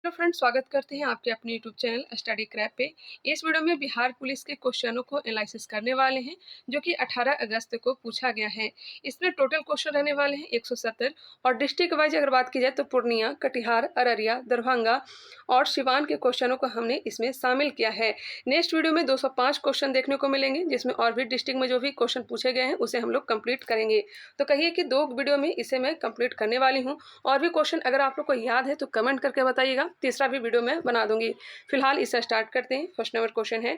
Hello friends, स्वागत करते हैं आपके अपने यूट्यूब चैनल स्टडी क्रैप पे। इस वीडियो में बिहार पुलिस के क्वेश्चनों को एनालिसिस करने वाले हैं जो कि 18 अगस्त को पूछा गया है। इसमें टोटल क्वेश्चन रहने वाले हैं 170 और डिस्ट्रिक्ट वाइज अगर बात की जाए तो पूर्णिया, कटिहार, अररिया, दरभंगा और सिवान के क्वेश्चनों को हमने इसमें शामिल किया है। नेक्स्ट वीडियो में 205 क्वेश्चन देखने को मिलेंगे जिसमें और भी डिस्ट्रिक्ट में जो भी क्वेश्चन पूछे गए हैं उसे हम लोग कंप्लीट करेंगे। तो कहिए कि 2 वीडियो में इसे मैं कंप्लीट करने वाली हूँ। और भी क्वेश्चन अगर आप लोग को याद है तो कमेंट करके बताइएगा, तीसरा भी वीडियो में बना दूंगी। फिलहाल इसे स्टार्ट करते हैं। फर्स्ट नंबर क्वेश्चन है,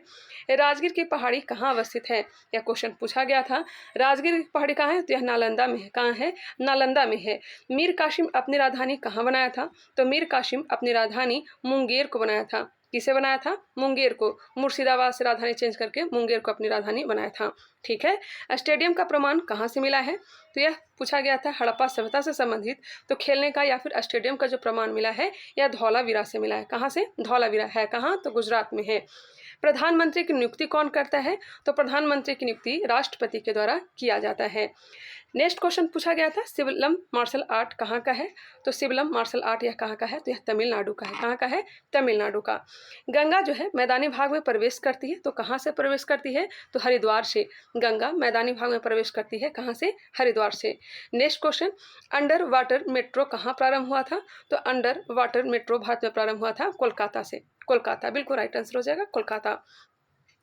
राजगीर की पहाड़ी कहाँ अवस्थित है? यह क्वेश्चन पूछा गया था। राजगीर की पहाड़ी कहाँ है? तो यह नालंदा में है। कहाँ है? नालंदा में है। मीर कासिम अपनी राजधानी कहाँ बनाया था? तो मीर कासिम अपनी राजधानी मुंगेर को बनाया था। किसे बनाया था? मुंगेर को। मुर्शिदाबाद से राजधानी चेंज करके मुंगेर को अपनी राजधानी बनाया था। ठीक है। स्टेडियम का प्रमाण कहाँ से मिला है? तो यह पूछा गया था हड़प्पा सभ्यता से संबंधित। तो खेलने का या फिर स्टेडियम का जो प्रमाण मिला है यह धौलावीरा से मिला है। कहाँ से? धौलावीरा है। कहाँ? तो गुजरात में है। प्रधानमंत्री की नियुक्ति कौन करता है? तो प्रधानमंत्री की नियुक्ति राष्ट्रपति के द्वारा किया जाता है। नेक्स्ट क्वेश्चन पूछा गया था, सिवलम मार्शल आर्ट कहाँ का है? तो सिवलम मार्शल आर्ट यह कहाँ का है? तो यह तमिलनाडु का है। कहाँ का है? तमिलनाडु का। गंगा जो है मैदानी भाग में प्रवेश करती है, तो कहाँ से प्रवेश करती है? तो हरिद्वार से। गंगा मैदानी भाग में प्रवेश करती है। कहाँ से? हरिद्वार से। Next question, under water metro कहाँ प्रारंभ हुआ था? तो अंडर वाटर मेट्रो भारत में प्रारंभ हुआ था कोलकाता से। कोलकाता बिल्कुल राइट आंसर हो जाएगा, कोलकाता।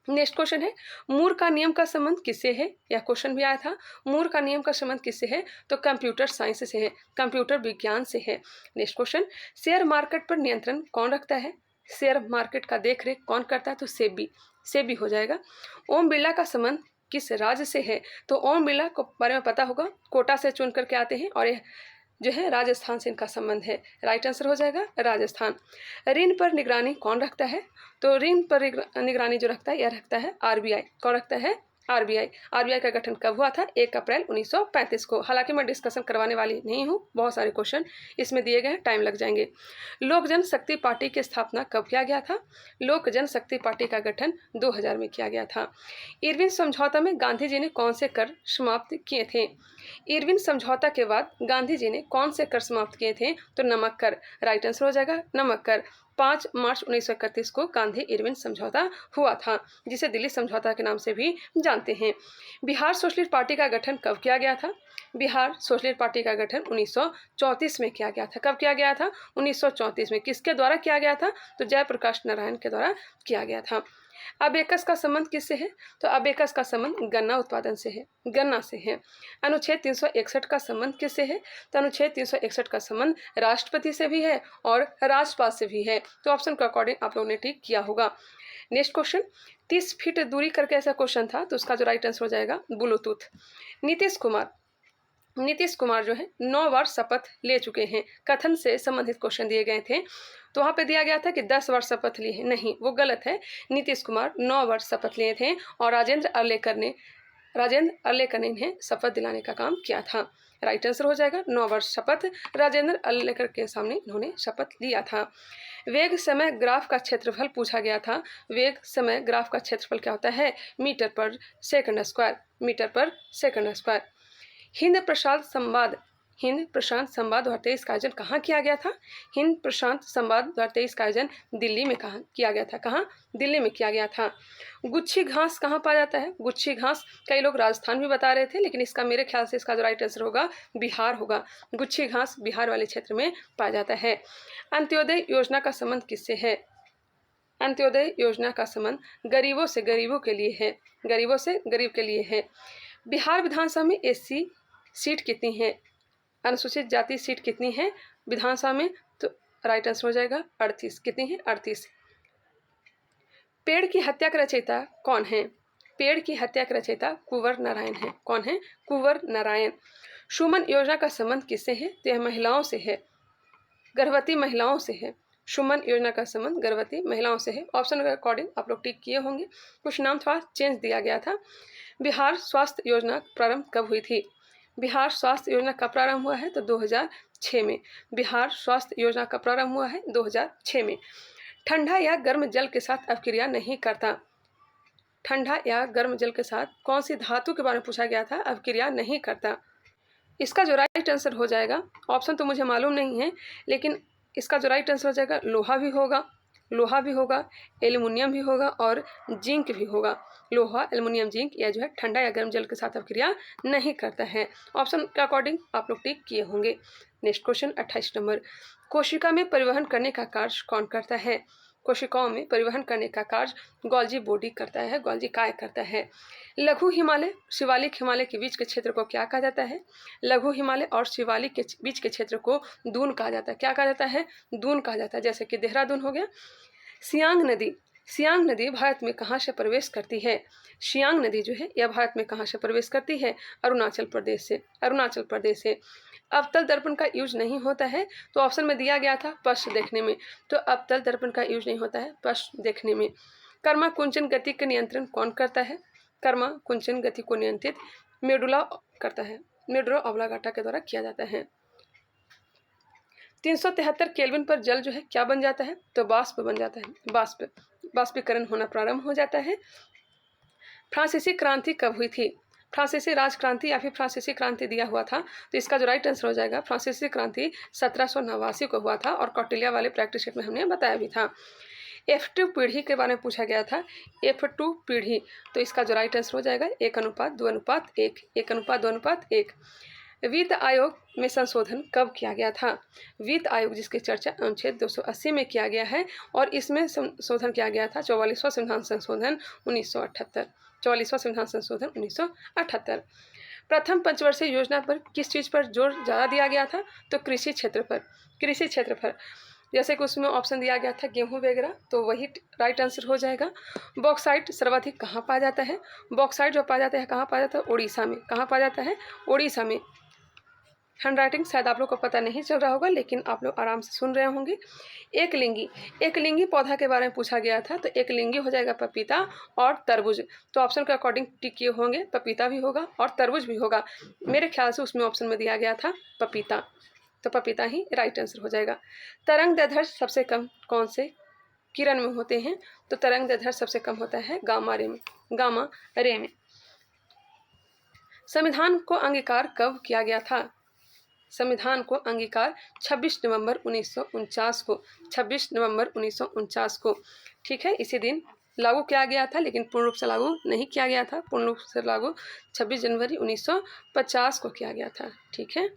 नेक्स्ट क्वेश्चन है, मूर का नियम का संबंध किससे है? यह क्वेश्चन भी आया था। मूर का नियम का संबंध किससे है? तो कंप्यूटर साइंस से है, कंप्यूटर विज्ञान से है। नेक्स्ट क्वेश्चन, शेयर मार्केट पर नियंत्रण कौन रखता है? शेयर मार्केट का देखरेख कौन करता है? तो सेबी। सेबी हो जाएगा। ओम बिरला का संबंध किस राज्य से है? तो ओम बिरला को बारे में पता होगा, कोटा से चुन करके आते हैं और यह जो है राजस्थान से इनका संबंध है। राइट आंसर हो जाएगा राजस्थान। ऋण पर निगरानी कौन रखता है? तो ऋण पर निगरानी जो रखता है यह रखता है आरबीआई। कौन रखता है? आरबीआई। आरबीआई का गठन कब हुआ था? 1 अप्रैल 1935 को। हालांकि मैं डिस्कशन करवाने वाली नहीं हूँ, बहुत सारे क्वेश्चन इसमें दिए गए हैं, टाइम लग जाएंगे। लोक जनशक्ति पार्टी की स्थापना कब किया गया था? लोक जनशक्ति पार्टी का गठन 2000 में किया गया था। इरविन समझौता में गांधी जी ने कौन से कर समाप्त किए थे? इरविन समझौता के बाद गांधी जी ने कौन से कर समाप्त किए थे? तो नमक कर। राइट आंसर हो जाएगा नमक कर। 5 मार्च 1931 को गांधी इरविन समझौता हुआ था, जिसे दिल्ली समझौता के नाम से भी जानते हैं। बिहार सोशलिस्ट पार्टी का गठन कब किया गया था? बिहार सोशलिस्ट पार्टी का गठन 1934 में किया गया था। कब किया गया था? 1934 में। किसके द्वारा किया गया था? तो जयप्रकाश नारायण के द्वारा किया गया था। अबेकस का संबंध किससे है? तो अबेकस का संबंध गन्ना उत्पादन से है, गन्ना से है। अनुच्छेद 361 का संबंध किससे है? तो अनुच्छेद 361 का संबंध राष्ट्रपति से भी है और राज्यपाल से भी है। तो ऑप्शन के अकॉर्डिंग आप लोगों ने ठीक किया होगा। नेक्स्ट क्वेश्चन, 30 फीट दूरी करके ऐसा क्वेश्चन था, तो उसका जो राइट आंसर हो जाएगा ब्लूटूथ। नीतीश कुमार जो है 9 बार शपथ ले चुके हैं। कथन से संबंधित क्वेश्चन दिए गए थे, तो वहाँ पे दिया गया था कि 10 बार शपथ लिए हैं। नहीं, वो गलत है। नीतीश कुमार 9 बार शपथ लिए थे और राजेंद्र अर्लेकर ने इन्हें शपथ दिलाने का काम किया था। राइट आंसर हो जाएगा 9 बार शपथ राजेंद्र अर्लेकर के सामने इन्होंने शपथ लिया था। वेग समय ग्राफ का क्षेत्रफल पूछा गया था। वेग समय ग्राफ का क्षेत्रफल क्या होता है? मीटर पर सेकंड स्क्वायर। मीटर पर सेकंड स्क्वायर। हिंद प्रशांत संवाद 2023 का आयोजन कहाँ किया गया था? हिंद प्रशांत संवाद 2023 का आयोजन दिल्ली में कहाँ किया गया था? कहाँ? दिल्ली में किया गया था। गुच्छी घास कहाँ पाया जाता है? गुच्छी घास कई लोग राजस्थान भी बता रहे थे, लेकिन इसका मेरे ख्याल से इसका जो राइट आंसर होगा बिहार होगा। गुच्छी घास बिहार वाले क्षेत्र में पाया जाता है। अंत्योदय योजना का संबंध किससे है? अंत्योदय योजना का संबंध गरीबों से गरीबों के लिए है। गरीबों से गरीब के लिए है। बिहार विधानसभा में एससी सीट कितनी है? अनुसूचित जाति सीट कितनी है विधानसभा में? तो राइट आंसर हो जाएगा 38। कितनी है? 38। पेड़ की हत्या का रचयिता कौन है? पेड़ की हत्या का रचयिता कुंवर नारायण है। कौन है? कुंवर नारायण। सुमन योजना का संबंध किससे है? तो यह महिलाओं से है, गर्भवती महिलाओं से है। सुमन योजना का संबंध गर्भवती महिलाओं से है। ऑप्शन के अकॉर्डिंग आप लोग टिक किए होंगे, कुछ नाम थोड़ा चेंज दिया गया था। बिहार स्वास्थ्य योजना प्रारंभ कब हुई थी? बिहार स्वास्थ्य योजना कब प्रारंभ हुआ है? तो 2006 में। बिहार स्वास्थ्य योजना का प्रारंभ हुआ है 2006 में। ठंडा या गर्म जल के साथ अपक्रिया नहीं करता। ठंडा या गर्म जल के साथ कौन सी धातु के बारे में पूछा गया था? अपक्रिया नहीं करता। इसका जो राइट आंसर हो जाएगा, ऑप्शन तो मुझे मालूम नहीं है, लेकिन इसका जो राइट आंसर हो जाएगा लोहा भी होगा, लोहा भी होगा, एल्युमिनियम भी होगा और जिंक भी होगा। लोहा, एल्युमिनियम, जिंक यह जो है ठंडा या गर्म जल के साथ अभिक्रिया नहीं करता है। ऑप्शन के अकॉर्डिंग आप लोग टिक किए होंगे। नेक्स्ट क्वेश्चन 28 नंबर, कोशिका में परिवहन करने का कार्य कौन करता है? कोशिकाओं में परिवहन करने का कार्य गोल्जी बॉडी करता है, गोल्जी काय करता है। लघु हिमालय, शिवालिक हिमालय के बीच के क्षेत्र को क्या कहा जाता है? लघु हिमालय और शिवालिक के बीच के क्षेत्र को दून कहा जाता है। क्या कहा जाता है? दून कहा जाता है। जैसे कि देहरादून हो गया। सियांग नदी, सियांग नदी भारत में कहाँ से प्रवेश करती है? सियांग नदी जो है यह भारत में कहाँ से प्रवेश करती है? अरुणाचल प्रदेश से, अरुणाचल प्रदेश से। अवतल दर्पण का यूज नहीं होता है, तो ऑप्शन में दिया गया था पश्च देखने में, तो अवतल दर्पण का यूज नहीं होता है पश्च देखने में। कर्मा कुंचन गति का नियंत्रण कौन करता है? कर्मा कुंचन गति को नियंत्रित मेडुला करता है, मेडुला ऑब्लांगाटा के द्वारा किया जाता है। 373 केल्विन पर जल जो है क्या बन जाता है? तो वाष्प बन जाता है, वाष्प, वाष्पीकरण होना प्रारंभ हो जाता है। फ्रांसीसी क्रांति कब हुई थी? फ्रांसीसी राजक्रांति या फिर फ्रांसीसी क्रांति दिया हुआ था, तो इसका जो राइट आंसर हो जाएगा फ्रांसीसी क्रांति 1789 को हुआ था और कौटिल्य वाले प्रैक्टिस सेट में हमने बताया भी था। F2 पीढ़ी के बारे में पूछा गया था, F2 पीढ़ी, तो इसका जो राइट आंसर हो जाएगा 1:2:1, 1:2:1। वित्त आयोग में संशोधन कब किया गया था? वित्त आयोग जिसकी चर्चा अनुच्छेद 280 में किया गया है और इसमें संशोधन किया गया था 44वां संविधान संशोधन 1978, 44वां संविधान संशोधन 1978। प्रथम पंचवर्षीय योजना पर किस चीज़ पर जोर ज़्यादा दिया गया था? तो कृषि क्षेत्र पर, कृषि क्षेत्र पर। जैसे कि उसमें ऑप्शन दिया गया था गेहूं वगैरह, तो वही राइट आंसर हो जाएगा। बॉक्साइट सर्वाधिक कहाँ पाया जाता है? बॉक्साइट जो पाया जाता है कहाँ पाया जाता है? उड़ीसा में। कहाँ पाया जाता है? उड़ीसा में। हैंड राइटिंग शायद आप लोग को पता नहीं चल रहा होगा, लेकिन आप लोग आराम से सुन रहे होंगे। एक लिंगी, एक लिंगी पौधा के बारे में पूछा गया था, तो एक लिंगी हो जाएगा पपीता और तरबूज। तो ऑप्शन के अकॉर्डिंग टिक किए होंगे, पपीता भी होगा और तरबूज भी होगा। मेरे ख्याल से उसमें ऑप्शन में दिया गया था पपीता, तो पपीता ही राइट आंसर हो जाएगा। तरंग दैर्ध्य सबसे कम कौन से किरण में होते हैं? तो तरंग दैर्ध्य सबसे कम होता है गामा रे में, गामा रे में। संविधान को अंगीकार कब किया गया था? संविधान को अंगीकार 26 नवंबर 1949 को, 26 नवंबर 1949 को, ठीक है, इसी दिन लागू किया गया था, लेकिन पूर्ण रूप से लागू नहीं किया गया था। पूर्ण रूप से लागू 26 जनवरी 1950 को किया गया था, ठीक है।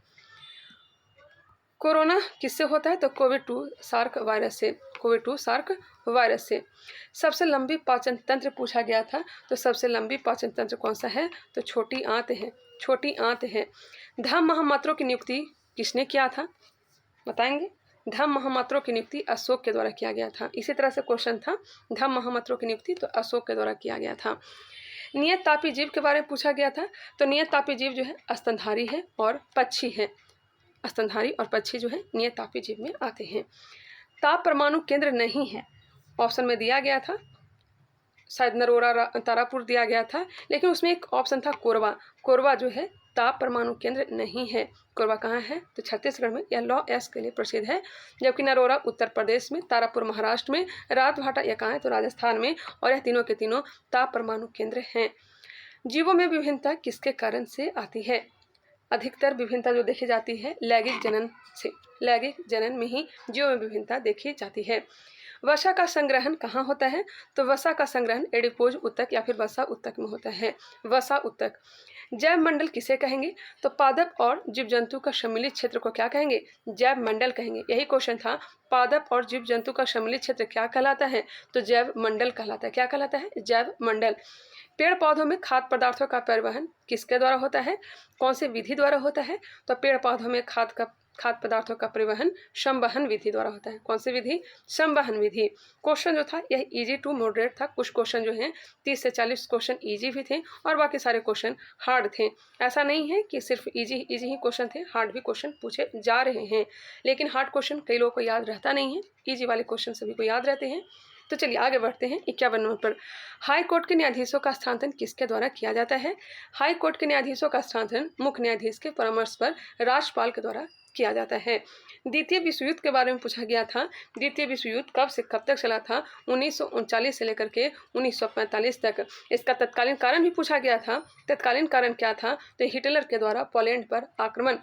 कोरोना किससे होता है? तो कोविड-2 सार्क वायरस से, कोविड-2 सार्क वायरस से। सबसे लंबी पाचन तंत्र पूछा गया था, तो सबसे लंबी पाचन तंत्र कौन सा है? तो छोटी आंत है, छोटी आंत है। धम्म महामात्रों की नियुक्ति किसने किया था? बताएंगे। धम्म महामात्रों की नियुक्ति अशोक के द्वारा किया गया था। इसी तरह से क्वेश्चन था, धम्म महामात्रों की नियुक्ति तो अशोक के द्वारा किया गया था। नियत तापी जीव के बारे में पूछा गया था, तो नियत तापी जीव जो है स्तनधारी है और पक्षी है। स्तनधारी और पक्षी जो है नियत तापी जीव में आते हैं। ताप परमाणु केंद्र नहीं है, ऑप्शन में दिया गया था, शायद नरोरा तारापुर दिया गया था, लेकिन उसमें एक ऑप्शन था कोरबा। कोरबा जो है ताप परमाणु केंद्र नहीं है। कोरबा कहाँ है? तो छत्तीसगढ़ में, यह लॉ एस के लिए प्रसिद्ध है। जबकि नरोरा उत्तर प्रदेश में, तारापुर महाराष्ट्र में, रातभाटा यह कहाँ है? तो राजस्थान में। और यह तीनों के तीनों ताप परमाणु केंद्र हैं। जीवों में विभिन्नता किसके कारण से आती है? अधिकतर विभिन्नता जो देखी जाती है लैंगिक जनन से, लैंगिक जनन में ही जीवों में विभिन्नता देखी जाती है। वसा का संग्रहण कहाँ होता है? तो वसा का संग्रहण एडिपोज उत्तक या फिर वसा उत्तक में होता है, वसा उत्तक। जैव मंडल किसे कहेंगे? तो पादप और जीव जंतु का सम्मिलित क्षेत्र को क्या कहेंगे? जैव मंडल कहेंगे। यही क्वेश्चन था, पादप और जीव जंतु का सम्मिलित क्षेत्र क्या कहलाता है? तो जैव मंडल कहलाता है। क्या कहलाता है? जैव मंडल। पेड़ पौधों में खाद्य पदार्थों का परिवहन किसके द्वारा होता है? कौन से विधि द्वारा होता है? तो पेड़ पौधों में खाद्य पदार्थों का परिवहन संवहन विधि द्वारा होता है। कौन सी विधि? संवहन विधि। क्वेश्चन जो था यह इजी टू मॉडरेट था। कुछ क्वेश्चन जो हैं 30 से 40 क्वेश्चन इजी भी थे और बाकी सारे क्वेश्चन हार्ड थे। ऐसा नहीं है कि सिर्फ इजी ही क्वेश्चन थे, हार्ड भी क्वेश्चन पूछे जा रहे हैं, लेकिन हार्ड क्वेश्चन कई लोगों को याद रहता नहीं है, ईजी वाले क्वेश्चन सभी को याद रहते हैं। तो चलिए आगे बढ़ते हैं। 51 नंबर पर, हाई कोर्ट के न्यायाधीशों का स्थानांतरण किसके द्वारा किया जाता है? हाई कोर्ट के न्यायाधीशों का स्थानांतरण मुख्य न्यायाधीश के परामर्श पर राज्यपाल के द्वारा किया जाता है। द्वितीय विश्व युद्ध के बारे में पूछा गया था। द्वितीय विश्व युद्ध कब से कब तक चला था? 1939 से लेकर के 1945 तक। इसका तत्कालीन कारण भी पूछा गया था। तत्कालीन कारण क्या था? तो हिटलर के द्वारा पोलैंड पर आक्रमण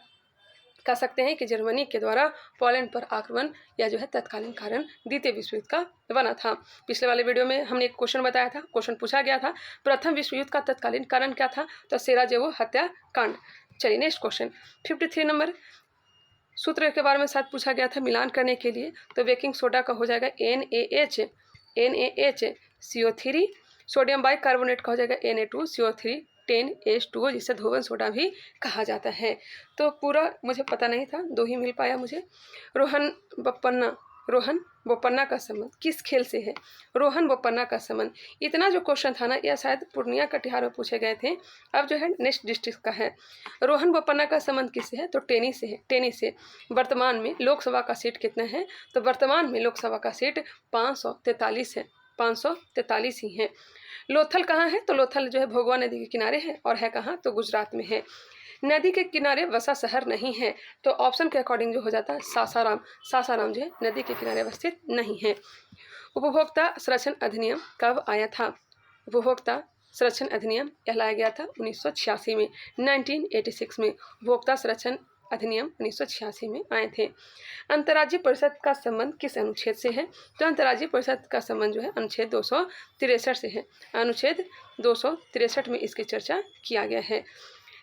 कह सकते हैं कि जर्मनी के द्वारा पोलैंड पर आक्रमण या जो है तत्कालीन कारण द्वितीय विश्व युद्ध का बना था। पिछले वाले वीडियो में हमने एक क्वेश्चन बताया था, क्वेश्चन पूछा गया था प्रथम विश्व युद्ध का तत्कालीन कारण क्या था, तो सेराजेवो हत्याकांड। चलिए नेक्स्ट क्वेश्चन 53 नंबर सूत्र के बारे में साथ पूछा गया था मिलान करने के लिए, तो बेकिंग सोडा का हो जाएगा NaHCO3, सोडियम बाइकार्बोनेट का हो जाएगा Na2CO3 10H2O, जिसे धोवन सोडा भी कहा जाता है। तो पूरा मुझे पता नहीं था, 2 ही मिल पाया मुझे। रोहन बोपन्ना का संबंध किस खेल से है? रोहन बोपन्ना का संबंध, इतना जो क्वेश्चन था ना, यह शायद पूर्णिया कटिहार में पूछे गए थे। अब जो है नेक्स्ट डिस्ट्रिक्ट का है। रोहन बोपन्ना का संबंध किससे है? तो टेनिस से है, टेनिस से। वर्तमान में लोकसभा का सीट कितना है? तो वर्तमान में लोकसभा का सीट 543 है, 543 ही है। लोथल कहाँ है? तो लोथल जो है भोगवा नदी के किनारे है, और है कहाँ? तो गुजरात में है। नदी के किनारे वसा शहर नहीं है, तो ऑप्शन के अकॉर्डिंग जो हो जाता है सासाराम। सासाराम जो है नदी के किनारे अवस्थित नहीं है। उपभोक्ता संरक्षण अधिनियम कब आया था? उपभोक्ता संरक्षण अधिनियम कहलाया गया था 1986 में, 1986 में उपभोक्ता संरक्षण अधिनियम 1986 में आए थे। अंतर्राज्यीय परिषद का संबंध किस अनुच्छेद से है? तो अंतर्राज्यीय परिषद का संबंध जो है अनुच्छेद 263 से है। अनुच्छेद 263 में इसकी चर्चा किया गया है।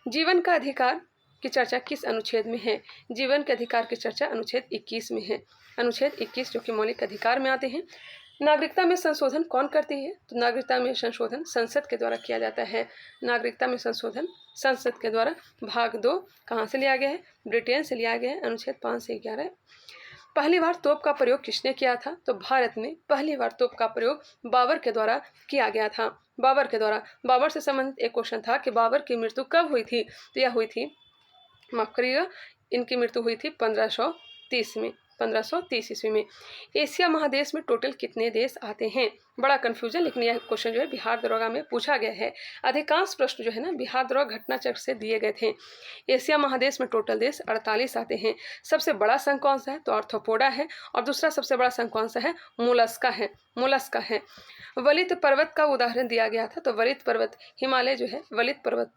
जीवन का अधिकार की चर्चा किस अनुच्छेद में है? जीवन के अधिकार की चर्चा अनुच्छेद 21 में है। अनुच्छेद 21 जो कि मौलिक अधिकार में आते हैं। नागरिकता में संशोधन कौन करती है? तो नागरिकता में संशोधन संसद के द्वारा किया जाता है। नागरिकता में संशोधन संसद के द्वारा। भाग 2 कहाँ से लिया गया है? ब्रिटेन से लिया गया है, अनुच्छेद 5 से 11। पहली बार तोप का प्रयोग किसने किया था? तो भारत में पहली बार तोप का प्रयोग बाबर के द्वारा किया गया था। बाबर के द्वारा। बाबर से संबंधित एक क्वेश्चन था कि बाबर की मृत्यु कब हुई थी? तो यह हुई थी, माफ करिएगा, इनकी मृत्यु हुई थी 1530 में, 1530 ईस्वी में। एशिया महादेश में टोटल कितने देश आते हैं? बड़ा कंफ्यूजन, लेकिन यह क्वेश्चन जो है बिहार दरोगा में पूछा गया है। अधिकांश प्रश्न जो है ना बिहार दरोगा घटना चक्र से दिए गए थे। एशिया महादेश में टोटल देश 48 आते हैं। सबसे बड़ा संघ कौन सा है? तो आर्थ्रोपोडा है। और दूसरा सबसे बड़ा संघ कौन सा है? मोलस्का है, मोलस्का है। वलित पर्वत का उदाहरण दिया गया था, तो वलित पर्वत हिमालय जो है वलित पर्वत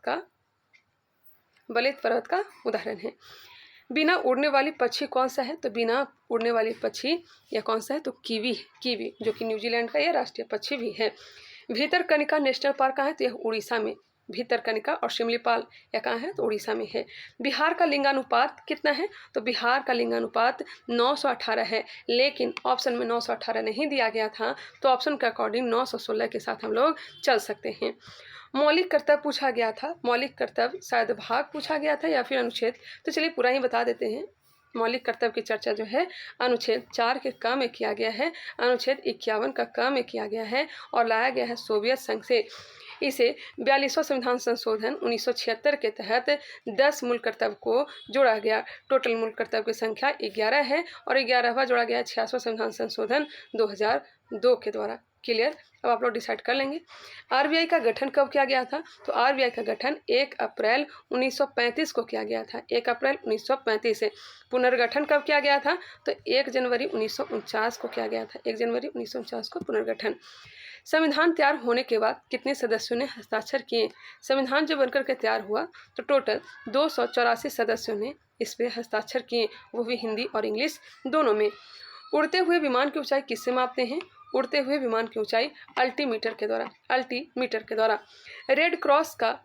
का उदाहरण है। बिना उड़ने वाली पक्षी कौन सा है? तो बिना उड़ने वाली पक्षी यह कौन सा है? तो कीवी, कीवी जो कि न्यूजीलैंड का यह राष्ट्रीय पक्षी भी है। भीतरकनिका नेशनल पार्क कहाँ है? तो यह उड़ीसा में, भीतरकनिका और शिमलीपाल यह कहाँ है? तो उड़ीसा में है। बिहार का लिंगानुपात कितना है? तो बिहार का लिंगानुपात 918 है, लेकिन ऑप्शन में 918 नहीं दिया गया था, तो ऑप्शन के अकॉर्डिंग 916 के साथ हम लोग चल सकते हैं। मौलिक कर्तव्य पूछा गया था, मौलिक कर्तव्य शायद भाग पूछा गया था या फिर अनुच्छेद, तो चलिए पूरा ही बता देते हैं। मौलिक कर्तव्य की चर्चा जो है अनुच्छेद 4 के क में किया गया है, अनुच्छेद 51 का क में किया गया है, और लाया गया है सोवियत संघ से। इसे 42वां संविधान संशोधन 1976 के तहत 10 मूल कर्तव्य को जोड़ा गया। टोटल मूल कर्तव्य की संख्या 11 है, और 11वां जोड़ा गया 66वां संविधान संशोधन 2002 के द्वारा। क्लियर? अब आप लोग डिसाइड कर लेंगे। आरबीआई का गठन कब किया गया था? तो आरबीआई का गठन 1 अप्रैल 1935 को किया गया था, 1 अप्रैल 1935 से। पुनर्गठन कब किया गया था? तो 1 जनवरी 1949 को किया गया था, 1 जनवरी 1949 को पुनर्गठन। संविधान तैयार होने के बाद कितने सदस्यों ने हस्ताक्षर किए? संविधान जब बनकर के तैयार हुआ तो टोटल 284 सदस्यों ने इस पर हस्ताक्षर किए, वो भी हिंदी और इंग्लिश दोनों में। उड़ते हुए विमान की ऊंचाई किससे मापते हैं? उड़ते हुए विमान की ऊंचाई अल्टीमीटर के द्वारा, अल्टीमीटर के द्वारा। रेड क्रॉस का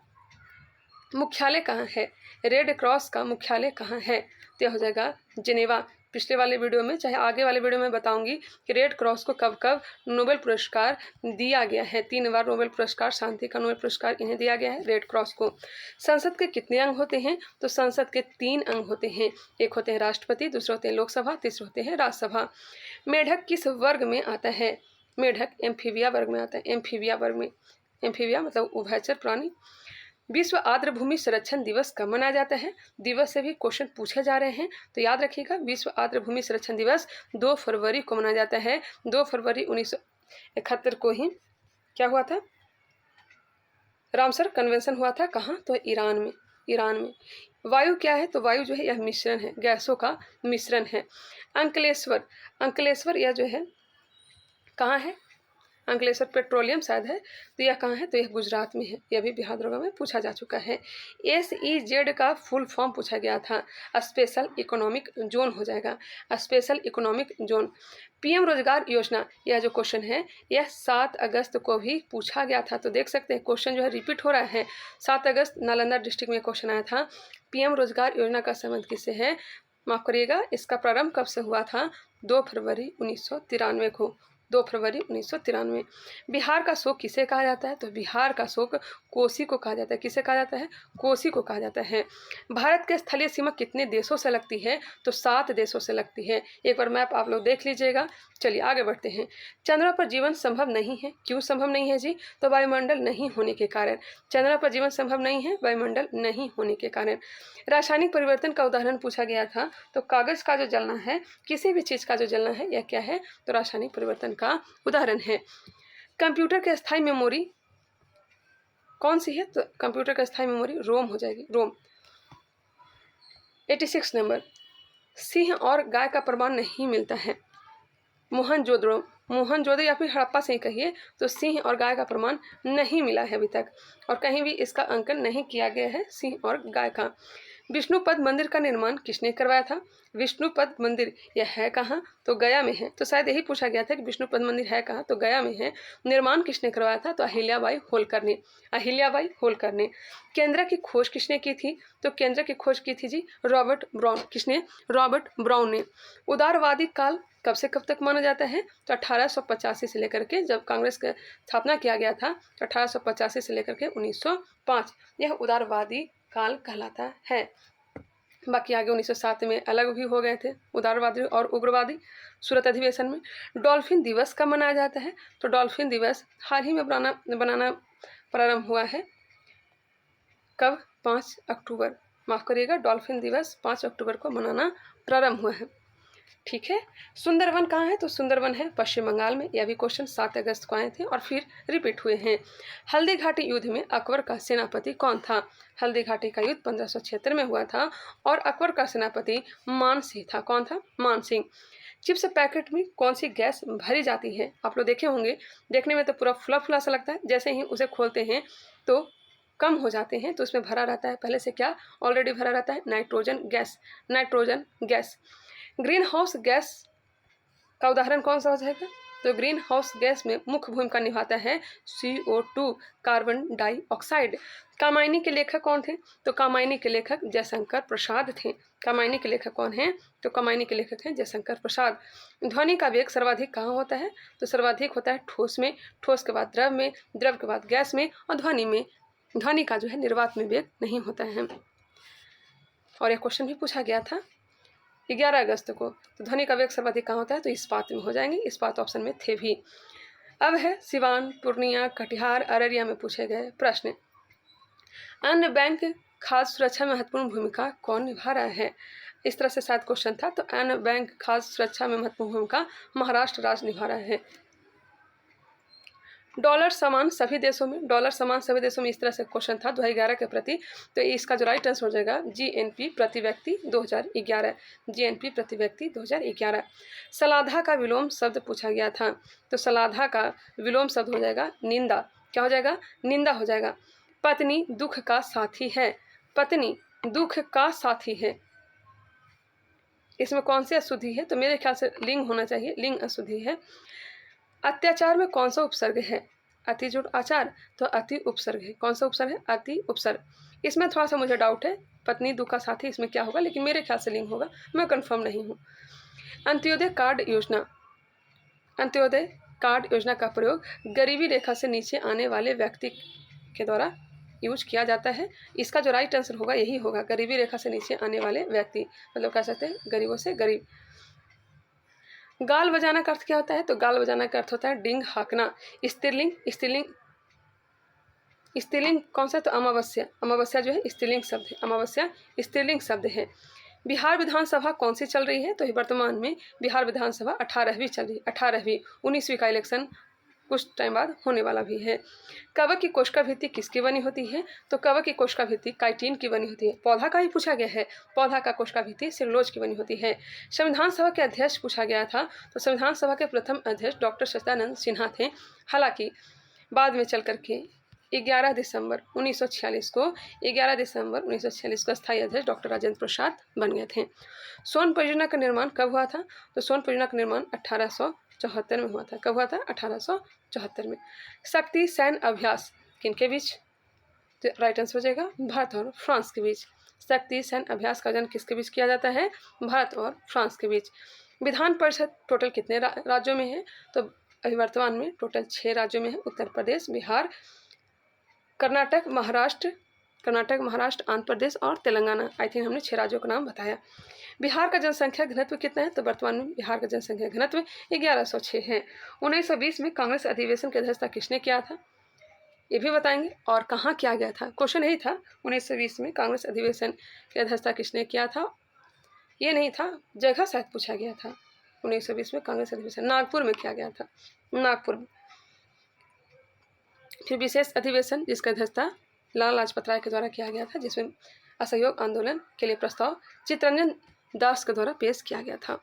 मुख्यालय कहाँ है? रेड क्रॉस का मुख्यालय कहाँ है? तो हो जाएगा जिनेवा। पिछले वाले वीडियो में, चाहे आगे वाले वीडियो में बताऊंगी कि रेड क्रॉस को कब कब नोबेल पुरस्कार दिया गया है। 3 बार नोबेल पुरस्कार, शांति का नोबेल पुरस्कार इन्हें दिया गया है, रेड क्रॉस को। संसद के कितने अंग होते हैं? तो संसद के 3 अंग होते हैं। एक होते हैं राष्ट्रपति, दूसरे होते हैं लोकसभा, तीसरे होते हैं राज्यसभा। मेढक किस वर्ग में आता है? मेढक एम्फीबिया वर्ग में आता है, एम्फीबिया वर्ग में। एम्फीबिया मतलब उभयचर प्राणी। विश्व आर्द्रभूमि संरक्षण दिवस कब मनाया जाता है? दिवस से भी क्वेश्चन पूछे जा रहे हैं, तो याद रखिएगा विश्व आर्द्रभूमि संरक्षण दिवस 2 फरवरी को मनाया जाता है। 2 फरवरी 1971 को ही क्या हुआ था? रामसर कन्वेंशन हुआ था। कहाँ? तो ईरान में, ईरान में। वायु क्या है? तो वायु जो है यह मिश्रण है, गैसों का मिश्रण है। अंकलेश्वर, अंकलेश्वर यह जो है कहाँ है? अंकलेश्वर पेट्रोलियम शायद है, तो यह कहाँ है, तो यह गुजरात में है। यह भी बिहार दरोगा में पूछा जा चुका है। SEZ का फुल फॉर्म पूछा गया था, स्पेशल इकोनॉमिक जोन हो जाएगा, स्पेशल इकोनॉमिक जोन। PM रोजगार योजना, यह जो क्वेश्चन है यह 7 अगस्त को भी पूछा गया था, तो देख सकते हैं क्वेश्चन जो है रिपीट हो रहा है। 7 अगस्त नालंदा डिस्ट्रिक्ट में क्वेश्चन आया था। PM रोजगार योजना का संबंध किससे है, माफ करिएगा, इसका प्रारंभ कब से हुआ था, 2 फरवरी 1993 को, 2 फरवरी 1993। बिहार का शोक किसे कहा जाता है, तो बिहार का शोक कोसी को कहा जाता है। किसे कहा जाता है, कोसी को कहा जाता है। भारत के स्थलीय सीमा कितने देशों से लगती है, तो 7 देशों से लगती है। एक बार मैप आप लोग देख लीजिएगा। चलिए आगे बढ़ते हैं। चंद्रमा पर जीवन संभव नहीं है, क्यों संभव नहीं है जी, तो वायुमंडल नहीं होने के कारण। चंद्रमा पर जीवन संभव नहीं है वायुमंडल नहीं होने के कारण। रासायनिक परिवर्तन का उदाहरण पूछा गया था, तो कागज का जो जलना है, किसी भी चीज का जो जलना है, यह क्या है, तो रासायनिक परिवर्तन का उदाहरण है। कंप्यूटर की स्थायी मेमोरी कौन सी है, तो कंप्यूटर का स्थायी मेमोरी रोम हो जाएगी, रोम। 86 नंबर, सिंह और गाय का प्रमाण नहीं मिलता है। मोहनजोदड़ो या फिर हड़प्पा से ही कहिए, तो सिंह और गाय का प्रमाण नहीं मिला है अभी तक, और कहीं भी इसका अंकन नहीं किया गया है सिंह और गाय का। विष्णुपद मंदिर का निर्माण किसने करवाया था, विष्णुपद मंदिर यह है कहाँ, तो गया में है। तो शायद यही पूछा गया था कि विष्णुपद मंदिर है कहाँ, तो गया में है। निर्माण किसने करवाया था, तो अहिल्याबाई होलकर ने, अहिल्याबाई होलकर ने। केंद्र की खोज किसने की थी, तो केंद्र की खोज की थी जी रॉबर्ट ब्राउन। किसने, रॉबर्ट ब्राउन ने। उदारवादी काल कब से कब तक माना जाता है, तो 1885 से लेकर के, जब कांग्रेस का स्थापना किया गया था, तो 1885 से लेकर के 1905, यह उदारवादी काल कहलाता है। बाकी आगे 1907 में अलग भी हो गए थे उदारवादी और उग्रवादी सूरत अधिवेशन में। डॉल्फिन दिवस कब मनाया जाता है, तो डॉल्फिन दिवस हाल ही में बनाना प्रारंभ हुआ है। कब, 5 अक्टूबर, माफ करिएगा, डॉल्फिन दिवस 5 अक्टूबर को मनाना प्रारंभ हुआ है। ठीक है। सुंदरवन कहाँ है, तो सुंदरवन है पश्चिम बंगाल में। यह भी क्वेश्चन 7 अगस्त को आए थे और फिर रिपीट हुए हैं। हल्दी घाटी युद्ध में अकबर का सेनापति कौन था, हल्दी घाटी का युद्ध 1576 में हुआ था और अकबर का सेनापति मान सिंह था। कौन था, मान सिंह। चिप्स पैकेट में कौन सी गैस भरी जाती है, आप लोग देखे होंगे, देखने में तो पूरा फुला फुला सा लगता है, जैसे ही उसे खोलते हैं तो कम हो जाते हैं, तो उसमें भरा रहता है पहले से क्या, ऑलरेडी भरा रहता है nitrogen gas, nitrogen gas. Green house gas का उदाहरण कौन सा हो जाएगा, तो ग्रीन हाउस गैस में मुख्य भूमिका निभाता है CO2, कार्बन डाइऑक्साइड। कामायनी के लेखक कौन थे, तो कामायनी के लेखक जयशंकर प्रसाद थे। कामायनी के लेखक कौन हैं, तो कामायनी के लेखक हैं जयशंकर प्रसाद। ध्वनि का वेग सर्वाधिक कहाँ होता है, तो सर्वाधिक होता है ठोस में, ठोस के बाद द्रव में, द्रव के बाद गैस में, और ध्वनि में, ध्वनि का जो है निर्वात में वेग नहीं होता है। और यह क्वेश्चन भी पूछा गया था 11 अगस्त को, तो ध्वनि का वेग सर्वाधिक कहाँ होता है, तो इस्पात में हो जाएंगे, इस्पात ऑप्शन में थे भी। अब है सिवान, पूर्णिया, कटिहार, अररिया में पूछे गए प्रश्न। अन्न बैंक खाद्य सुरक्षा में महत्वपूर्ण भूमिका कौन निभा रहा है, इस तरह से शायद क्वेश्चन था, तो अन्न बैंक खाद्य सुरक्षा में महत्वपूर्ण भूमिका महाराष्ट्र राज्य निभा रहा है। डॉलर समान सभी देशों में, डॉलर समान सभी देशों में, इस तरह से क्वेश्चन था 2011 के प्रति, तो इसका जो राइट आंसर हो जाएगा GNP प्रति व्यक्ति 2011, GNP प्रति व्यक्ति 2011। सलाधा का विलोम शब्द पूछा गया था, तो सलाधा का विलोम शब्द हो जाएगा निंदा। क्या हो जाएगा, निंदा हो जाएगा। पत्नी दुख का साथी है, पत्नी दुख का साथी है, इसमें कौन सी अशुद्धि है, तो मेरे ख्याल से लिंग होना चाहिए, लिंग अशुद्धि है। अत्याचार में कौन सा उपसर्ग है, अति जुड़ आचार, तो अति उपसर्ग है। कौन सा उपसर्ग है, अति उपसर्ग। इसमें थोड़ा सा मुझे डाउट है, पत्नी दुख का साथी इसमें क्या होगा, लेकिन मेरे ख्याल से लिंग होगा, मैं कंफर्म नहीं हूँ। अंत्योदय कार्ड योजना, अंत्योदय कार्ड योजना का प्रयोग गरीबी रेखा से नीचे आने वाले व्यक्ति के द्वारा यूज किया जाता है। इसका जो राइट आंसर होगा यही होगा, गरीबी रेखा से नीचे आने वाले व्यक्ति, मतलब कह सकते हैं गरीबों से गरीब। गाल बजाना का अर्थ क्या होता है, तो गाल बजाना का अर्थ होता है डिंग हाँकना। स्त्रीलिंग, स्त्रीलिंग, स्त्रीलिंग कौन सा, तो अमावस्या, अमावस्या जो है स्त्रीलिंग शब्द है, अमावस्या स्त्रीलिंग शब्द है। बिहार विधानसभा कौन सी चल रही है, तो वर्तमान में बिहार विधानसभा 18वीं चल रही है, 18वीं, 19वीं का इलेक्शन कुछ टाइम बाद होने वाला भी है। कवक की कोशिका भित्ति किसकी बनी होती है? तो कवक की कोशिका भित्ति काइटिन की बनी होती है। पौधा का ही पूछा गया है, पौधा का कोशिका भित्ति सेलुलोज की बनी होती है। संविधान सभा के अध्यक्ष पूछा गया था, तो संविधान सभा के प्रथम अध्यक्ष डॉक्टर सच्चिदानंद सिन्हा थे। हालांकि बाद में चल करके 11 दिसंबर 1946 को स्थायी अध्यक्ष डॉक्टर राजेंद्र प्रसाद बन गए थे। सोन परियोजना का निर्माण कब हुआ था? तो सोन परियोजना का निर्माण 1874 में हुआ था। कब हुआ था? 1874 में। शक्ति सैन्य अभ्यास किनके बीच? तो राइट आंसर हो जाएगा भारत और फ्रांस के बीच। शक्ति सैन्य अभ्यास का आयोजन किसके बीच किया जाता है? भारत और फ्रांस के बीच। विधान परिषद टोटल कितने राज्यों में है? तो अभी वर्तमान में टोटल 6 राज्यों में है। उत्तर प्रदेश, बिहार, कर्नाटक, महाराष्ट्र, आंध्र प्रदेश और तेलंगाना। आई थिंक हमने 6 राज्यों का नाम बताया। बिहार का जनसंख्या घनत्व कितना है? तो वर्तमान में बिहार का जनसंख्या घनत्व 1106 है। 1920 में कांग्रेस अधिवेशन की अध्यक्षता किसने किया था? ये भी बताएंगे। और कहाँ किया गया था? क्वेश्चन यही था, 1920 में कांग्रेस अधिवेशन की अध्यक्षता किसने किया था? ये नहीं था, जगह शायद पूछा गया था। 1920 में कांग्रेस अधिवेशन नागपुर में किया गया था, नागपुर में। फिर विशेष अधिवेशन जिसका अध्यक्षता लाला लाजपत राय के द्वारा किया गया था, जिसमें असहयोग आंदोलन के लिए प्रस्ताव चित्तरंजन दास के द्वारा पेश किया गया था।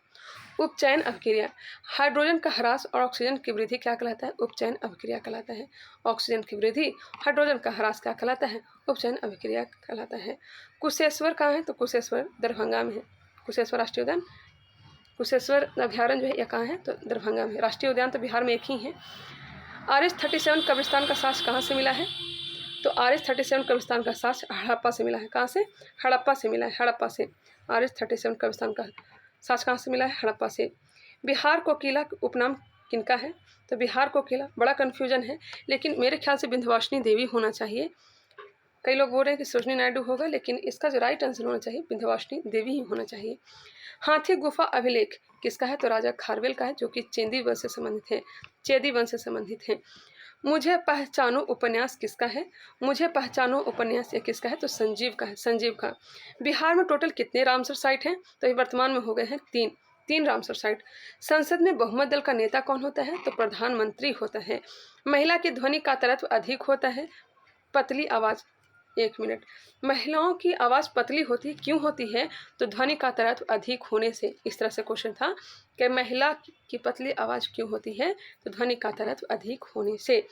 उपचयन अभिक्रिया, हाइड्रोजन का ह्रास और ऑक्सीजन की वृद्धि क्या कहलाता है? उपचयन अभिक्रिया कहलाता है। ऑक्सीजन की वृद्धि, हाइड्रोजन का ह्रास क्या कहलाता है? उपचयन अभिक्रिया कहलाता है। कुशेश्वर कहाँ है? तो कुशेश्वर दरभंगा में है। कुशेश्वर राष्ट्रीय उद्यान, कुशेश्वर अभ्यारण्य जो है यह कहाँ है? तो दरभंगा में। राष्ट्रीय उद्यान तो बिहार में एक ही है। RH-37 कब्रिस्तान का साक्ष्य कहाँ से मिला है? तो RH-37 कब्रिस्तान का साक्ष्य हड़प्पा से मिला है। कहाँ से? हड़प्पा से मिला है, हड़प्पा से। RH-37 कब्रिस्तान का साक्ष्य कहाँ से मिला है? हड़प्पा से। बिहार कोकिला उपनाम किनका है? तो बिहार कोकिला बड़ा कन्फ्यूजन है, लेकिन मेरे ख्याल से विंध्यवासिनी देवी होना चाहिए। कई लोग बोल रहे हैं कि सरोजिनी नायडू होगा, लेकिन इसका जो राइट आंसर होना चाहिए विंध्यवासिनी देवी ही होना चाहिए। हाथी गुफा अभिलेख किसका है? तो राजा खारवेल का है, जो कि चेदी वंश से संबंधित है, चेदी वंश से संबंधित है। मुझे पहचानो उपन्यास किसका है? मुझे पहचानो उपन्यास ये किसका है? तो संजीव का है, संजीव का। बिहार में टोटल कितने रामसर साइट हैं? तो ये वर्तमान में हो गए हैं 3 रामसर साइट। संसद में बहुमत दल का नेता कौन होता है? तो प्रधानमंत्री होता है। महिला की ध्वनि का तरत्व अधिक होता है, पतली आवाज़। 1 मिनट, महिलाओं की आवाज़ पतली होती है, क्यों होती है? तो ध्वनि का तरत्व अधिक होने से। इस तरह से क्वेश्चन था कि महिला की पतली आवाज़ क्यों होती है? तो ध्वनि का तरत्व अधिक होने से।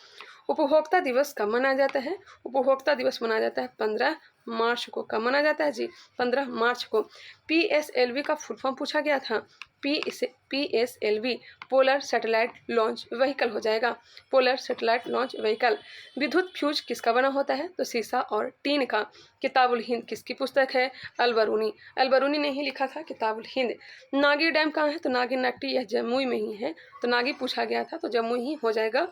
उपभोक्ता दिवस कब मनाया जाता है? उपभोक्ता दिवस मनाया जाता है 15 मार्च को। कब मनाया जाता है जी? 15 मार्च को। PSLV का फुल फॉर्म पूछा गया था। PSLV polar satellite launch vehicle हो जाएगा, पोलर सैटेलाइट लॉन्च व्हीकल। विद्युत फ्यूज किसका बना होता है? तो शीशा और टीन का। किताबुल हिंद किसकी पुस्तक है? अलबरूनी, अलबरूनी ने ही लिखा था किताबुल हिंद। नागी डैम कहाँ है? तो नागी नट्टी यह जमुई में ही है, तो नागी पूछा गया था तो जमुई ही हो जाएगा।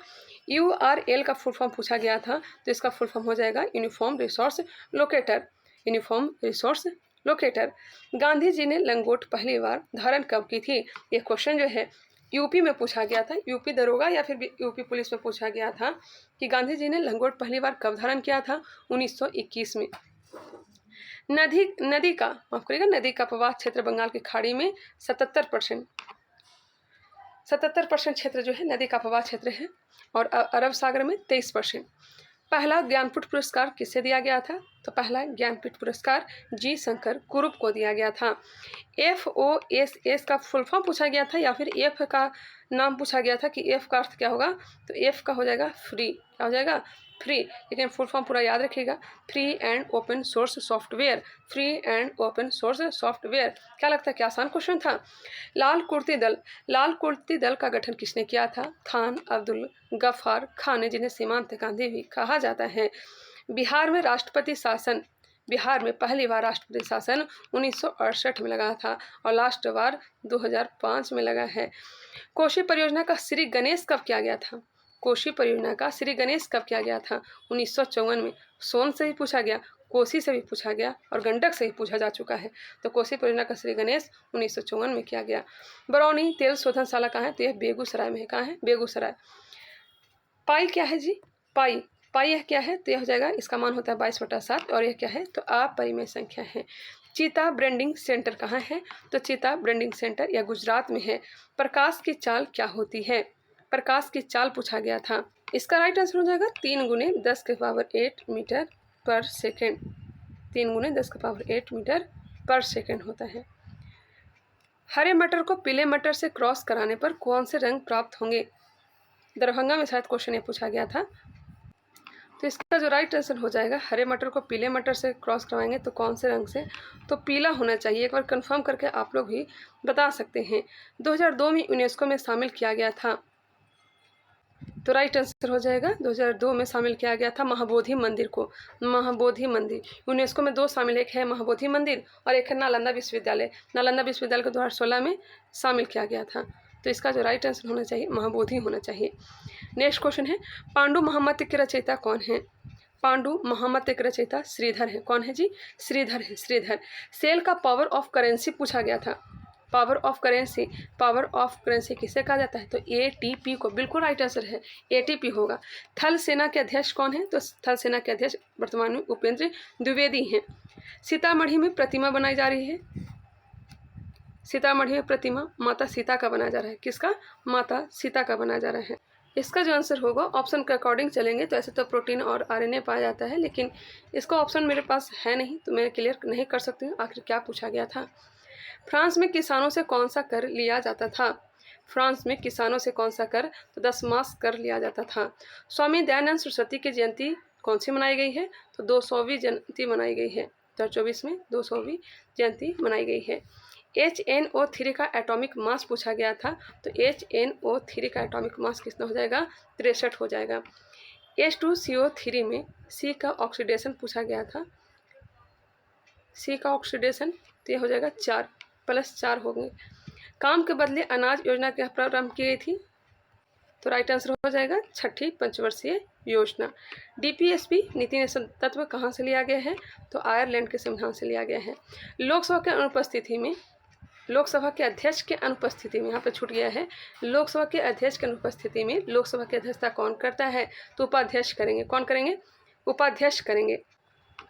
URL का फुल फॉर्म पूछा गया था, तो इसका फुल फॉर्म हो जाएगा uniform resource locator, uniform resource locator. Gandhi ji ने लंगोट पहली बार धारण कब की थी? ये क्वेश्चन जो है यूपी में पूछा गया था, यूपी दरोगा या फिर यूपी पुलिस में पूछा गया था कि गांधी जी ने लंगोट पहली बार कब धारण किया था? 1921 में। नदी का माफ करिएगा, नदी का प्रवाह क्षेत्र बंगाल की खाड़ी में 77% क्षेत्र जो है नदी का प्रवाह क्षेत्र है, और अरब सागर में 23%। पहला ज्ञानपीठ पुरस्कार किसे दिया गया था? तो पहला ज्ञानपीठ पुरस्कार G. शंकर कुरूप को दिया गया था। FOSS का फुल फॉर्म पूछा गया था, या फिर F का नाम पूछा गया था कि F का अर्थ क्या होगा? तो F का हो जाएगा फ्री। क्या हो जाएगा? फ्री। लेकिन फुल फॉर्म पूरा याद रखिएगा, free and open source software, free and open source software. क्या लगता है कि आसान क्वेश्चन था? लाल कुर्ती दल का गठन किसने किया था? खान अब्दुल गफ्फार खान ने, जिन्हें सीमांत गांधी भी कहा जाता है। बिहार में पहली बार राष्ट्रपति शासन 1968 में लगा था, और लास्ट बार 2005 में लगा है। कोशी परियोजना का श्री गणेश कब किया गया था? कोशी परियोजना का श्री गणेश कब किया गया था? 1954 में। सोन से भी पूछा गया, कोसी से भी पूछा गया, और गंडक से भी पूछा जा चुका है। तो कोसी परियोजना का श्री गणेश 1954 में किया गया। बरौनी तेल शोधनशाला कहाँ है? तो यह बेगूसराय में है। कहाँ है? बेगूसराय। पाई क्या है जी? पाई यह क्या है? तो यह हो जाएगा, इसका मान होता है 22/7, और यह क्या है? तो अपरिमेय संख्या है। चीता ब्रांडिंग सेंटर कहाँ है? तो चीता ब्रांडिंग सेंटर यह गुजरात में है। प्रकाश की चाल क्या होती है? प्रकाश की चाल पूछा गया था। इसका राइट आंसर हो जाएगा 3 गुने 10 के पावर 8 मीटर पर सेकेंड। 3 गुने 10 के पावर 8 मीटर पर सेकेंड होता है। हरे मटर को पीले मटर से क्रॉस कराने पर कौन से रंग प्राप्त होंगे? दरभंगा में शायद क्वेश्चन ये पूछा गया था। तो इसका जो राइट आंसर हो जाएगा, हरे मटर को पीले मटर से क्रॉस करवाएंगे तो कौन से रंग से? तो पीला होना चाहिए। एक बार कंफर्म करके आप लोग भी बता सकते हैं। 2002 में यूनेस्को में शामिल किया गया था। तो राइट आंसर हो जाएगा 2002 में शामिल किया गया था महाबोधि मंदिर को। महाबोधि मंदिर यूनेस्को में 2 शामिल, एक है महाबोधि मंदिर और एक है नालंदा विश्वविद्यालय। नालंदा विश्वविद्यालय को 2016 में शामिल किया गया था। तो इसका जो राइट आंसर होना चाहिए महाबोधि होना चाहिए। नेक्स्ट क्वेश्चन है, पांडु महामत के रचयिता कौन है? पांडु महामत के रचयिता श्रीधर है। कौन है जी? श्रीधर है। श्रीधर। सेल का पावर ऑफ करेंसी पूछा गया था। Power of currency, power of currency किसे कहा जाता है? तो एटीपी को। बिल्कुल राइट आंसर है, एटीपी होगा। थल सेना के अध्यक्ष कौन है? तो थल सेना के अध्यक्ष वर्तमान में उपेंद्र द्विवेदी हैं। सीतामढ़ी में प्रतिमा बनाई जा रही है। सीतामढ़ी में प्रतिमा माता सीता का बनाया जा रहा है। किसका? माता सीता का बनाया जा रहा है। इसका जो आंसर होगा ऑप्शन के अकॉर्डिंग चलेंगे तो ऐसे तो प्रोटीन और आरएनए पाया जाता है, लेकिन इसका ऑप्शन मेरे पास है नहीं तो मैं क्लियर नहीं कर सकती हूँ आखिर क्या पूछा गया था। फ्रांस में किसानों से कौन सा कर लिया जाता था? फ्रांस में किसानों से कौन सा कर? तो 10 मास कर लिया जाता था। स्वामी दयानंद सरस्वती की जयंती कौन सी मनाई गई है? तो 200वीं जयंती मनाई गई है। 2024 में 200वीं जयंती मनाई गई है। HNO3 का एटॉमिक मास पूछा गया था। तो HNO3 का एटॉमिक मास कितना हो जाएगा? 63 हो जाएगा। H2CO3 में C का ऑक्सीडेशन पूछा गया था। C का ऑक्सीडेशन तो यह हो जाएगा 4 + 4 होंगे। काम के बदले अनाज योजना क्या प्रारंभ की गई थी? तो राइट आंसर हो जाएगा 6ठी पंचवर्षीय योजना। DPSP नीति निषेध तत्व कहाँ से लिया गया है? तो आयरलैंड के संविधान से लिया गया है। लोकसभा के अनुपस्थिति में, लोकसभा के अध्यक्ष के अनुपस्थिति में, यहाँ पे छूट गया है, लोकसभा के अध्यक्ष के अनुपस्थिति में लोकसभा की अध्यक्षता कौन करता है? तो उपाध्यक्ष करेंगे। कौन करेंगे? उपाध्यक्ष करेंगे।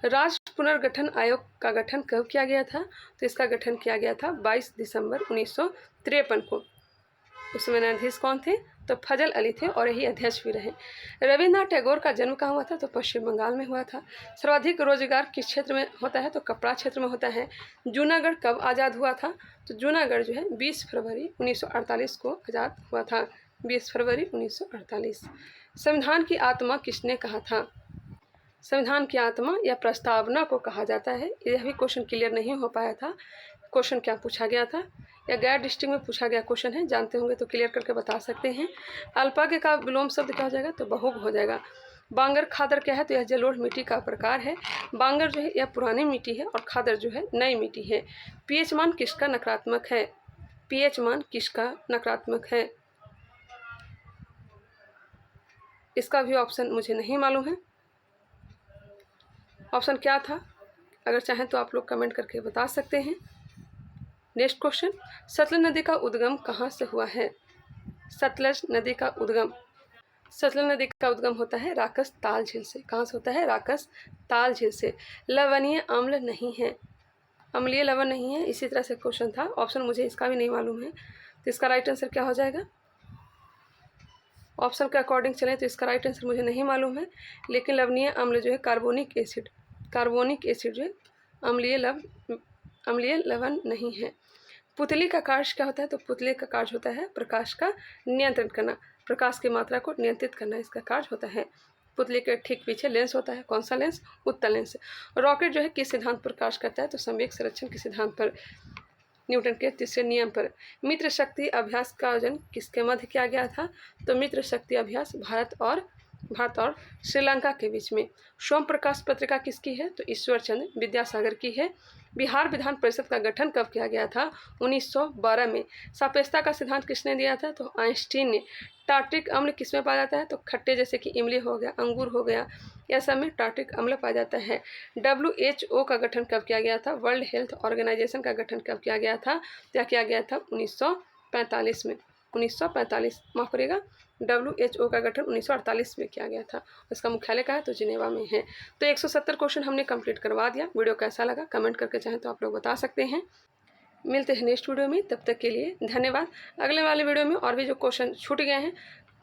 राष्ट्र पुनर्गठन आयोग का गठन कब किया गया था? तो इसका गठन किया गया था 22 दिसंबर 1953 को। उसमें न्यायाधीश कौन थे? तो फजल अली थे और यही अध्यक्ष भी रहे। रविन्द्रनाथ टैगोर का जन्म कहाँ हुआ था? तो पश्चिम बंगाल में हुआ था। सर्वाधिक रोजगार किस क्षेत्र में होता है? तो कपड़ा क्षेत्र में होता है। जूनागढ़ कब आज़ाद हुआ था? तो जूनागढ़ जो है 20 फरवरी 1948 को आज़ाद हुआ था। 20 फरवरी 1948। संविधान की आत्मा किसने कहा था? संविधान की आत्मा या प्रस्तावना को कहा जाता है। यह भी क्वेश्चन क्लियर नहीं हो पाया था। क्वेश्चन क्या पूछा गया था या गैर डिस्ट्रिक्ट में पूछा गया क्वेश्चन है, जानते होंगे तो क्लियर करके बता सकते हैं। अल्पाके का विलोम शब्द क्या हो जाएगा? तो बहुग हो जाएगा। बांगर खादर क्या है? तो यह जलोढ़ मिट्टी का प्रकार है। बांगर जो है यह पुरानी मिट्टी है और खादर जो है नई मिट्टी है। पीएच मान किसका नकारात्मक है? पीएच मान किसका नकारात्मक है? इसका भी ऑप्शन मुझे नहीं मालूम है। ऑप्शन क्या था? अगर चाहें तो आप लोग कमेंट करके बता सकते हैं। नेक्स्ट क्वेश्चन, सतलज नदी का उद्गम कहाँ से हुआ है? सतलज नदी का उद्गम, सतलज नदी का उद्गम होता है राकस ताल झील से। कहाँ से होता है? राकस ताल झील से। लवणीय अम्ल नहीं है, अम्लीय लवण नहीं है। इसी तरह से क्वेश्चन था, ऑप्शन मुझे इसका भी नहीं मालूम है। तो इसका राइट आंसर क्या हो जाएगा? ऑप्शन के अकॉर्डिंग चलें तो इसका राइट आंसर मुझे नहीं मालूम है, लेकिन लवणीय अम्ल जो है कार्बोनिक एसिड, कार्बोनिक एसिड जो है अम्लीय लवण नहीं है। पुतली का कार्य क्या होता है? तो पुतली का कार्य होता है प्रकाश का नियंत्रण करना, प्रकाश की मात्रा को नियंत्रित करना इसका कार्य होता है। पुतली के ठीक पीछे लेंस होता है। कौन सा लेंस? उत्तल लेंस। रॉकेट जो है किस सिद्धांत पर कार्य करता है? तो संवेग संरक्षण के सिद्धांत पर, न्यूटन के तीसरे नियम पर। मित्र शक्ति अभ्यास का आयोजन किसके मध्य किया गया था? तो मित्र शक्ति अभ्यास भारत और श्रीलंका के बीच में। सोम प्रकाश पत्रिका किसकी है? तो ईश्वर चंद्र विद्यासागर की है। बिहार विधान परिषद का गठन कब किया गया था? 1912 में। सापेक्षता का सिद्धांत किसने दिया था? तो आइंस्टीन ने। टार्ट्रिक अम्ल किसमें पाया जाता है? तो खट्टे जैसे कि इमली हो गया, अंगूर हो गया, यह सब में टार्ट्रिक अम्ल पाया जाता है। WHO का गठन कब किया गया था? वर्ल्ड हेल्थ ऑर्गेनाइजेशन का गठन कब किया गया था? क्या किया गया था? 1945 में। 1945 माफ करिएगा, WHO का गठन 1948 में किया गया था। इसका मुख्यालय कहाँ है? तो जिनेवा में है। तो 170 क्वेश्चन हमने कंप्लीट करवा दिया। वीडियो कैसा लगा कमेंट करके चाहें तो आप लोग बता सकते हैं। मिलते हैं नेक्स्ट वीडियो में, तब तक के लिए धन्यवाद। अगले वाले वीडियो में और भी जो क्वेश्चन छूट गए हैं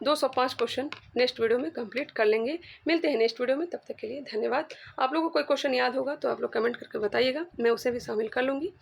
205 क्वेश्चन नेक्स्ट वीडियो में कंप्लीट कर लेंगे। मिलते हैं नेक्स्ट वीडियो में, तब तक के लिए धन्यवाद। आप लोगों को कोई क्वेश्चन याद होगा तो आप लोग कमेंट करके बताइएगा, मैं उसे भी शामिल कर लूँगी।